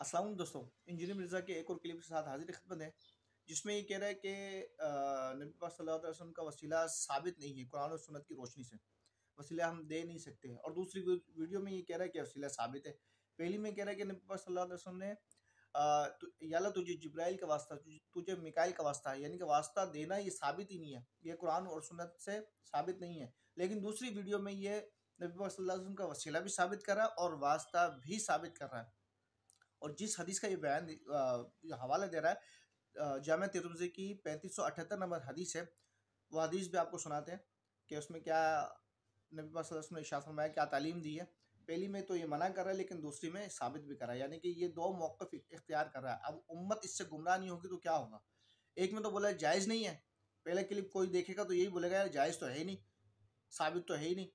अस्सलाम वालेकुम दोस्तों, इंजीनियर मिर्ज़ा के एक और क्लिप के साथ हाजिर खिदमत है, जिसमें ये कह रहा है कि नबी पाक सल्लल्लाहु अलैहि वसल्लम का वसीला साबित नहीं है कुरान और सुन्नत की रोशनी से, वसीला हम दे नहीं सकते। और दूसरी वीडियो में ये कह रहा है कि वसीला साबित है। पहली में कह रहा है कि नबी पाक सल्लल्लाहु अलैहि वसल्लम ने या अल्लाह तुझे जिब्राइल का वास्ता, तुझे मिकाइल का वास्ता, यानी कि वास्ता देना ये साबित ही नहीं है, ये कुरान और सुन्नत से साबित नहीं है। लेकिन दूसरी वीडियो में ये नबी पाक सल्लल्लाहु अलैहि वसल्लम का वसीला भी साबित कर रहा है और वास्ता भी साबित कर रहा है। और जिस हदीस का ये बयान हवाला दे रहा है जामिया तिर्मिज़ी की 3578 नंबर हदीस है, वो हदीस भी आपको सुनाते हैं कि उसमें क्या नबी पाक सल्लल्लाहु अलैहि वसल्लम ने इरशाद फरमाया, क्या तालीम दी है। पहली में तो ये मना कर रहा है, लेकिन दूसरी में साबित भी कर रहा है, यानी कि ये दो मौक़िफ़ इख्तियार कर रहा है। अब उम्मत इससे गुमराह नहीं होगी तो क्या होगा। एक में तो बोला जायज़ नहीं है, पहले क्लिप कोई देखेगा तो यही बोलेगा यार जायज़ तो है ही नहीं, साबित तो है ही नहीं।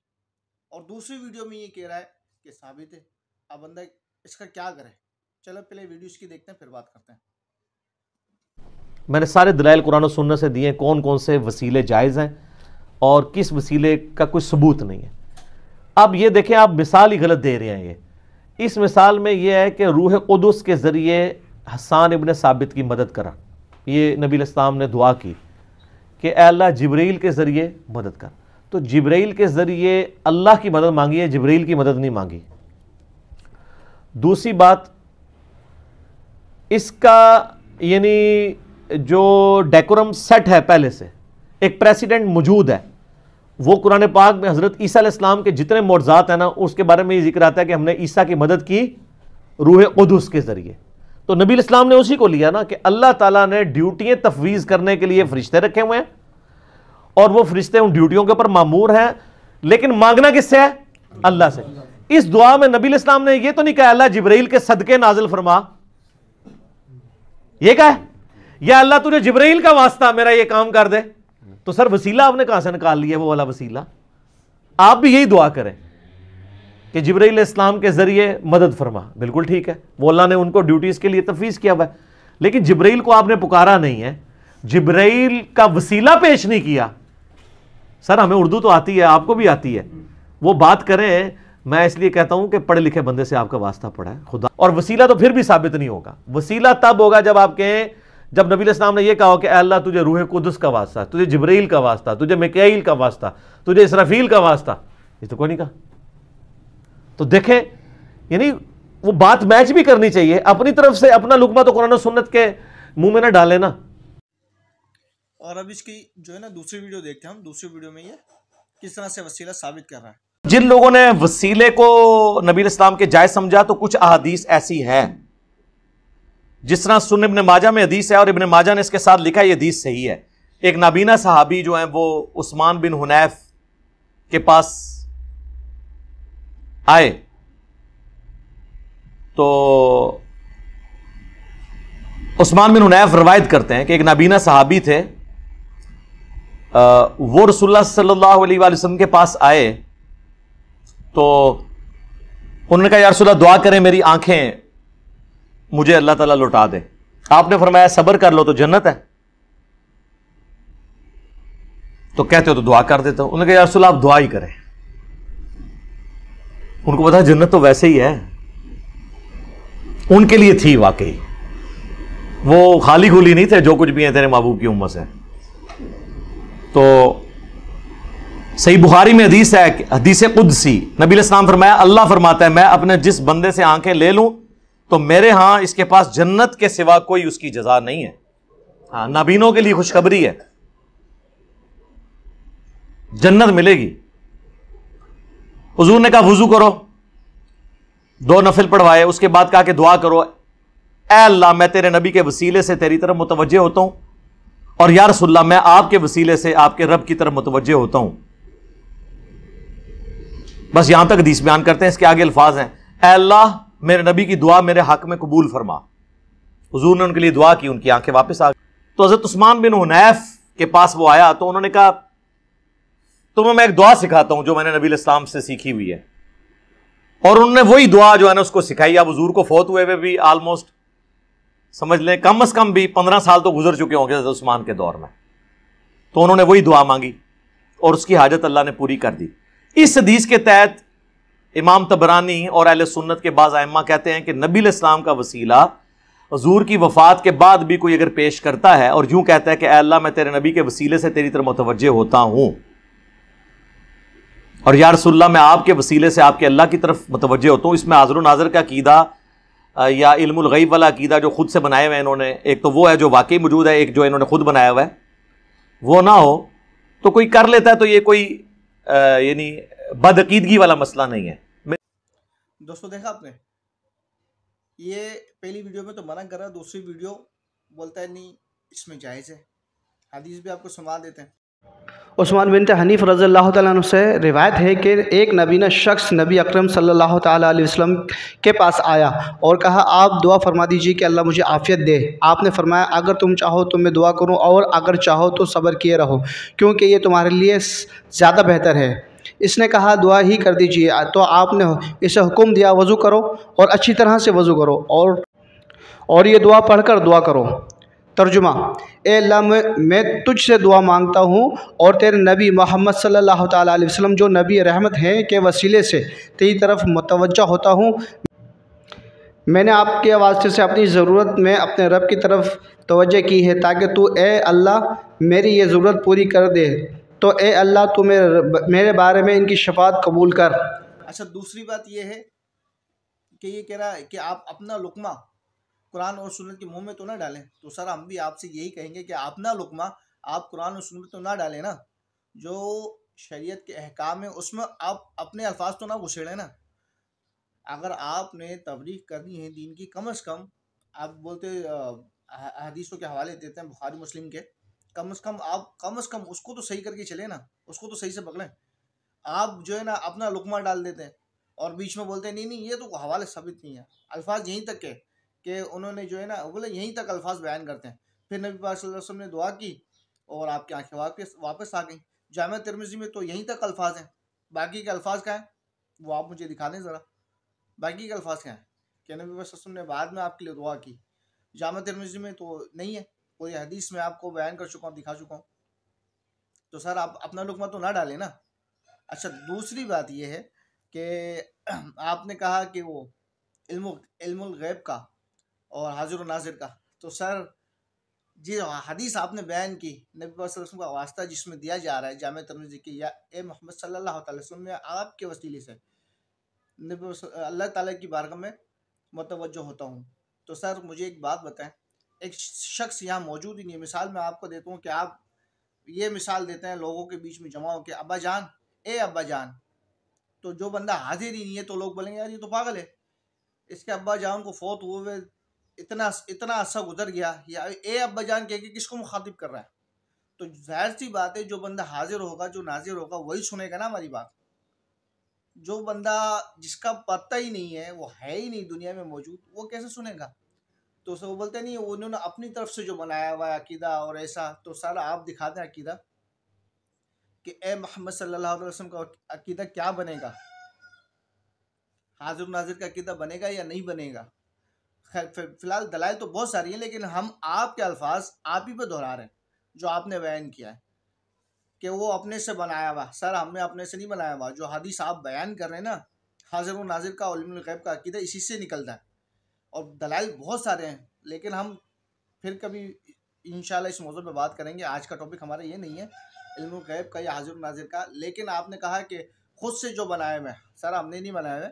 और दूसरी वीडियो में ये कह रहा है कि साबित है। अब बंदा इसका क्या करे। चलो पहले वीडियो इसकी देखते हैं, फिर बात करते हैं। मैंने सारे दलाइल कुरान और सुन्नत से दिए, कौन कौन से वसीले जायज़ हैं और किस वसीले का कोई सबूत नहीं है। अब ये देखें, आप मिसाल ही गलत दे रहे हैं। ये इस मिसाल में ये है कि रूह कुदस के ज़रिए हसन इब्न साबित की मदद करा। ये नबी अलैहिस्सलाम ने दुआ की कि ऐ अल्लाह जिब्रील के ज़रिए मदद कर। तो जिब्रील के ज़रिए अल्लाह की मदद मांगी है, जिब्रील की मदद नहीं मांगी। दूसरी बात, इसका यानी जो डेकोरम सेट है, पहले से एक प्रेसिडेंट मौजूद है। वो कुरान पाक में हज़रत ईसा अलैहिस्सलाम के जितने मौजज़ात हैं ना, उसके बारे में ये जिक्र आता है कि हमने ईसा की मदद की रूह कुदस के ज़रिए। तो नबी अलैहिस्सलाम ने उसी को लिया ना कि अल्लाह ताला ने ड्यूटियाँ तफवीज़ करने के लिए फ़रिश्ते रखे हुए हैं और वो फ़रिश्ते उन ड्यूटियों के ऊपर मामूर हैं, लेकिन मांगना किससे है? अल्लाह से। इस दुआ में नबी अलैहिस्सलाम ने ये तो नहीं कहा अल्लाह जिब्राइल के सदके नाजिल फरमा, ये क्या है, या अल्लाह तुझे जिब्राइल का वास्ता मेरा ये काम कर दे। तो सर वसीला आपने कहां से निकाल लिया, वो वाला वसीला। आप भी यही दुआ करें कि जिब्राइल इस्लाम के जरिए मदद फरमा, बिल्कुल ठीक है, वो अल्लाह ने उनको ड्यूटीज के लिए तफवीज किया हुआ है। लेकिन जिब्राइल को आपने पुकारा नहीं है, जिब्राइल का वसीला पेश नहीं किया। सर हमें उर्दू तो आती है, आपको भी आती है, वो बात करें। मैं इसलिए कहता हूं कि पढ़े लिखे बंदे से आपका वास्ता पड़ा है खुदा। और वसीला तो फिर भी साबित नहीं होगा। वसीला तब होगा जब आप कहें, जब नबी अलैहिस्सलाम ने यह कहा कि अल्लाह तुझे रूह कुदस का वास्ता, तुझे जिब्राइल का वास्ता, तुझे मिकाईल का वास्ता, तुझे इसराफील का वास्ता, ये तो कोई नहीं कहा। तो देखें, यानी वो बात मैच भी करनी चाहिए। अपनी तरफ से अपना लुकमा तो कुरान और सुन्नत के मुंह में ना डाले ना। और अब इसकी जो है ना दूसरी वीडियो देखते हैं हम। दूसरी वीडियो में ये किस तरह से वसीला साबित कर रहा है। जिन लोगों ने वसीले को नबी अलैहिस्सलाम के जायज समझा, तो कुछ अहादीस ऐसी हैं, जिस तरह सुन्न इब्न माजा में हदीस है और इब्न माजा ने इसके साथ लिखा है ये हदीस सही है। एक नाबीना सहाबी जो है वो उस्मान बिन हुनैफ के पास आए, तो उस्मान बिन हुनैफ रवायत करते हैं कि एक नाबीना सहाबी थे, वो रसूलुल्लाह सल्लल्लाहु अलैहि वसल्लम के पास आए, तो उन्होंने कहा या रसूलल्लाह दुआ करें मेरी आंखें मुझे अल्लाह ताला लौटा दे। आपने फरमाया सब्र कर लो तो जन्नत है। तो कहते हो तो दुआ कर देता हूं। उन्होंने कहा या रसूलल्लाह आप दुआ ही करें। उनको पता जन्नत तो वैसे ही है, उनके लिए थी वाकई, वो खाली खुली नहीं थे, जो कुछ भी है तेरे महबूब की उम्मत से। तो सही बुखारी में हदीस है, हदीस कुदसी, नबी अलैहिस्सलाम फरमाया अल्लाह फरमाता है मैं अपने जिस बंदे से आंखें ले लूं तो मेरे यहां इसके पास जन्नत के सिवा कोई उसकी जजा नहीं है। हाँ, नाबीनों के लिए खुशखबरी है, जन्नत मिलेगी। हुजूर ने कहा वुजू करो, 2 नफिल पढ़वाए, उसके बाद कहा कि दुआ करो, ऐ अल्लाह मैं तेरे नबी के वसीले से तेरी तरफ मुतवज्जे होता हूं, और या रसूलल्लाह मैं आपके वसीले से आपके रब की तरफ मुतवज्जे होता हूं। बस यहां तक हदीस बयान करते हैं। इसके आगे अल्फाज हैं, ऐ अल्लाह मेरे नबी की दुआ मेरे हक में कबूल फरमा। हुजूर ने उनके लिए दुआ की, उनकी आंखें वापस आ गई। तो हज़रत उस्मान बिन हुनैफ के पास वो आया, तो उन्होंने कहा तुम्हें मैं एक दुआ सिखाता हूं जो मैंने नबी अलैहिस्सलाम से सीखी हुई है। और उन्होंने वही दुआ जो है ना उसको सिखाई। अब हुजूर को फौत हुए भी ऑलमोस्ट समझ लें कम से कम भी 15 साल तो गुजर चुके होंगे हज़रत उस्मान के दौर में। तो उन्होंने वही दुआ मांगी और उसकी हाजत अल्लाह ने पूरी कर दी। इस हदीस के तहत इमाम तबरानी और अहले सुन्नत के बाज़ आइम्मा कहते हैं कि नबी अलैहिस्सलाम का वसीला हुजूर की वफ़ात के बाद भी कोई अगर पेश करता है और यूं कहता है कि ऐ अल्लाह मैं तेरे नबी के वसीले से तेरी तरफ मुतवज्जे होता हूं, और या रसूलल्लाह मैं आपके वसीले से आपके अल्लाह की तरफ मुतवज्जे होता हूं, इसमें हाज़िर नाज़िर का अकीदा या इल्मुल गैब वाला अकीदा जो खुद से बनाए हुए हैं इन्होंने, एक तो वो है जो वाकई मौजूद है, एक जो इन्होंने खुद बनाया हुआ है, वो ना हो तो कोई कर लेता है तो ये कोई यानी बदअकीदगी वाला मसला नहीं है। दोस्तों देखा आपने, ये पहली वीडियो में तो मना कर रहा, दूसरी वीडियो बोलता है नहीं इसमें जायज़ है। हदीस भी आपको सुना देते हैं। उस्मान बिन हनीफ रज़ियल्लाहु ताला अन्हु से रिवायत है कि एक नबीना शख्स नबी अकरम सल्लल्लाहु ताला अलैहि वसल्लम के पास आया और कहा आप दुआ फरमा दीजिए कि अल्लाह मुझे आफ़ियत दे। आपने फरमाया अगर तुम चाहो तो मैं दुआ करूं और अगर चाहो तो सब्र किए रहो, क्योंकि ये तुम्हारे लिए ज़्यादा बेहतर है। इसने कहा दुआ ही कर दीजिए, तो आपने इसे हुक्म दिया वज़ू करो और अच्छी तरह से वज़ू करो और ये दुआ पढ़कर दुआ करो। तर्जुमा, ए अल्लाह मैं तुझसे दुआ मांगता हूँ और तेरे नबी मोहम्मद सल्लल्लाहु ताला अलैहि वसल्लम जो नबी रहमत हैं के वसीले से तेरी तरफ मुतवज्जा होता हूँ। मैंने आपके वास्ते से अपनी ज़रूरत में अपने रब की तरफ तवज्जो की है ताकि तू ए अल्लाह मेरी ये ज़रूरत पूरी कर दे, तो ए अल्लाह तू मेरे बारे में इनकी शफाअत कबूल कर। अच्छा, दूसरी बात ये है कि ये कह रहा है कि आप अपना लुकमा कुरान और सुन्नत के मुंह में तो ना डालें। तो सर हम भी आपसे यही कहेंगे कि अपना लुकमा आप कुरान और सुन्नत तो ना डालें ना, जो शरीयत के अहकाम है उसमें आप अपने अल्फाज तो ना घुसेड़ें ना। अगर आपने तबलीग करनी है दीन की, कम से कम आप बोलते हदीसों के हवाले देते हैं बुखारी मुस्लिम के, कम से कम आप कम से कम उसको तो सही करके चले ना, उसको तो सही से पकड़ें। आप जो है ना अपना लुकमा डाल देते हैं और बीच में बोलते हैं नहीं नहीं ये तो हवाले साबित नहीं है। अल्फाज यहीं तक के कि उन्होंने जो है ना बोले यहीं तक अल्फाज बयान करते हैं। फिर नबी पाक सल्लल्लाहु अलैहि वसल्लम ने दुआ की और आपकी आंखें वापस आ गई। जामे तिरमिज़ी में तो यहीं तक अल्फाज हैं, बाकी के अल्फाज क्या हैं वो आप मुझे दिखा दें ज़रा। बाकी के अल्फाज क्या हैं कि नबी पाक सल्लल्लाहु अलैहि वसल्लम ने बाद में आपके लिए दुआ की, जामे तिरमिज़ी में तो नहीं है, कोई हदीस में आपको बयान कर चुका हूँ, दिखा चुका हूँ। तो सर आप अपना लुकमा तो ना डालें ना। अच्छा, दूसरी बात यह है कि आपने कहा कि वो इल्मुल गैब का और हाजिर नाजिर का, तो सर जी हदीस आपने बयान की नबी सल्लल्लाहु अलैहि वसल्लम का वास्ता जिसमें दिया जा रहा है जामे तिरमिज़ी की, या ए मोहम्मद सल्लल्लाहु अलैहि वसल्लम में आपके वसीले से नबी अल्लाह ताला की बारगाह में मुतवज्जो होता हूँ। तो सर मुझे एक बात बताएं, एक शख्स यहाँ मौजूद ही नहीं है, मिसाल मैं आपको देता हूँ कि आप ये मिसाल देते हैं लोगों के बीच में जमा हो के अब्बा जान, ए अब्बा जान, तो जो बंदा हाजिर ही नहीं है तो लोग बोलेंगे यार ये तो पागल है, इसके अब्बा जान को फौत हुए इतना अरसा गुजर गया, या ए अब्बा जान कह के किसको मुखातिब कर रहा है। तो जाहिर सी बात है जो बंदा हाजिर होगा जो नाजिर होगा वही सुनेगा ना हमारी बात। जो बंदा जिसका पता ही नहीं है, वो है ही नहीं दुनिया में मौजूद, वो कैसे सुनेगा। तो वो बोलते नहीं उन्होंने अपनी तरफ से जो बनाया हुआ है अकीदा और ऐसा, तो सारा आप दिखा दें अकीदा कि ए मोहम्मद सल्लल्लाहु अलैहि वसल्लम का अकीदा क्या बनेगा, हाजिर नाजिर का अकीदा बनेगा या नहीं बनेगा। खैर फिलहाल दलाइल तो बहुत सारी हैं, लेकिन हम आपके अल्फाज आप ही पे दोहरा रहे हैं जो आपने बयान किया है कि वो अपने से बनाया हुआ। सर हमने अपने से नहीं बनाया हुआ, जो हदीस आप बयान कर रहे हैं ना हाजिर व नाजिर का और इल्मुल गैब का अकीदा इसी से निकलता है, और दलाइल बहुत सारे हैं, लेकिन हम फिर कभी इंशाल्लाह इस मौजूद पर बात करेंगे। आज का टॉपिक हमारा ये नहीं है इल्मुल गैब का या हाजिर व नाजिर का। लेकिन आपने कहा कि खुद से जो बनाए हुए, सर हमने नहीं बनाए हुए,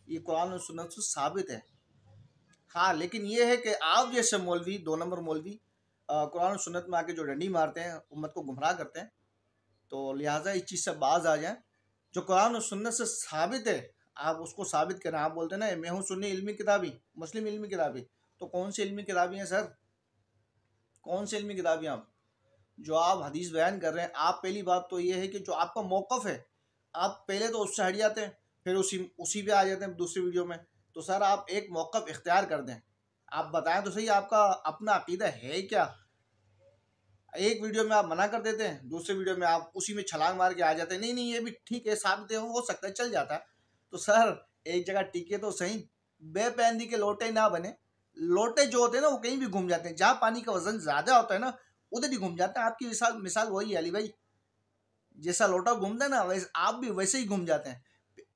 ये कुरान और सुन्नत से साबित है। हाँ, लेकिन ये है कि आप जैसे मौलवी, 2 नंबर मौलवी कुरान और सुन्नत में आके जो डंडी मारते हैं, उम्मत को गुमराह करते हैं, तो लिहाजा इस चीज़ से बाज आ जाएं। जो कुरान और सुन्नत से साबित है आप उसको साबित करें। आप बोलते हैं ना मैं हूँ सुन्नी इल्मी किताबी, मुस्लिम इल्मी किताबी, तो कौन सी इल्मी किताबी हैं सर, कौन सी इल्मी किताबी आप जो आप हदीस बयान कर रहे हैं। आप पहली बात तो ये है कि जो आपका मौक़िफ़ है आप पहले तो उससे हट जाते हैं, फिर उसी पे आ जाते हैं दूसरी वीडियो में। तो सर आप एक मौक़िफ़ इख्तियार कर दें, आप बताएं तो सही आपका अपना अकीदा है क्या। एक वीडियो में आप मना कर देते हैं, दूसरे वीडियो में आप उसी में छलांग मार के आ जाते हैं, नहीं नहीं ये भी ठीक है, साबित हो सकता है, चल जाता है। तो सर एक जगह टिके तो सही, बेपैंदी के लोटे ना बने। लोटे जो होते हैं ना वो कहीं भी घूम जाते हैं, जहाँ पानी का वजन ज़्यादा होता है ना उधर ही घूम जाते हैं। आपकी मिसाल वही है अली भाई, जैसा लोटा घूमता है ना वैसे आप भी वैसे ही घूम जाते हैं।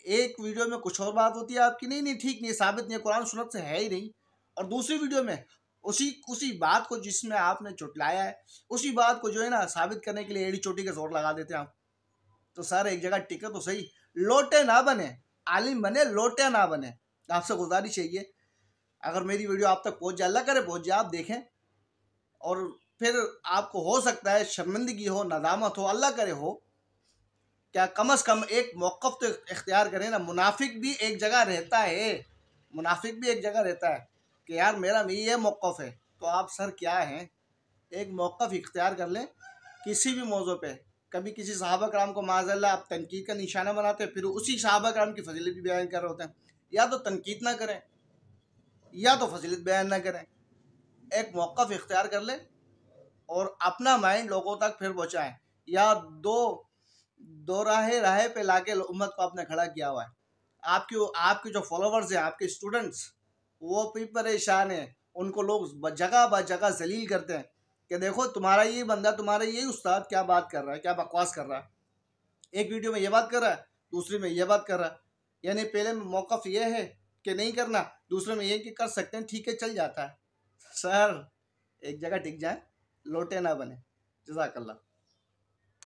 एक वीडियो में कुछ और बात होती है आपकी, नहीं नहीं ठीक नहीं, साबित नहीं है, कुरान सुन्नत से है ही नहीं, और दूसरी वीडियो में उसी बात को जिसमें आपने चुटलाया है, उसी बात को जो है ना साबित करने के लिए एड़ी चोटी का जोर लगा देते हैं आप। तो सर एक जगह टिके तो सही, लोटे ना बने, आलिम बने, लोटे ना बने। आपसे गुजारिश है ये, अगर मेरी वीडियो आप तक पहुंच जाए, अल्लाह करे पहुंच जाए, आप देखें और फिर आपको हो सकता है शर्मिंदगी हो, नदामत हो, अल्लाह करे हो, क्या कम से कम एक मौक़िफ़ तो इख्तियार करें ना। मुनाफिक भी एक जगह रहता है, मुनाफिक भी एक जगह रहता है कि यार मेरा ये मौक़िफ़ है, तो आप सर क्या हैं, एक मौक़िफ़ इख्तियार कर लें किसी भी मौज़ू पे। कभी किसी सहाबा कराम को माज़अल्लाह आप तनकीद का निशाना बनाते हैं, फिर उसी सहाबा कराम की फजीलत भी बयान कर रहे होते हैं। या तो तनकीद ना करें या तो फजीलत बयान ना करें, एक मौक़िफ़ इख्तियार कर लें और अपना माइंड लोगों तक फिर पहुँचाएँ। या दो राहे पे लाके उम्मत को आपने खड़ा किया हुआ है। आपके जो फॉलोवर्स हैं, आपके स्टूडेंट्स, वो भी परेशान हैं, उनको लोग जगह ब जगह जलील करते हैं कि देखो तुम्हारा ये बंदा, तुम्हारा ये उस्ताद क्या बात कर रहा है, क्या बकवास कर रहा है। एक वीडियो में ये बात कर रहा है, दूसरी में ये बात कर रहा है। यानी पहले में मौक़िफ़ ये है कि नहीं करना, दूसरे में ये कि कर सकते हैं, ठीक है चल जाता है। सर एक जगह टिक जाए, लोटे ना बने। जज़ाकल्लाह।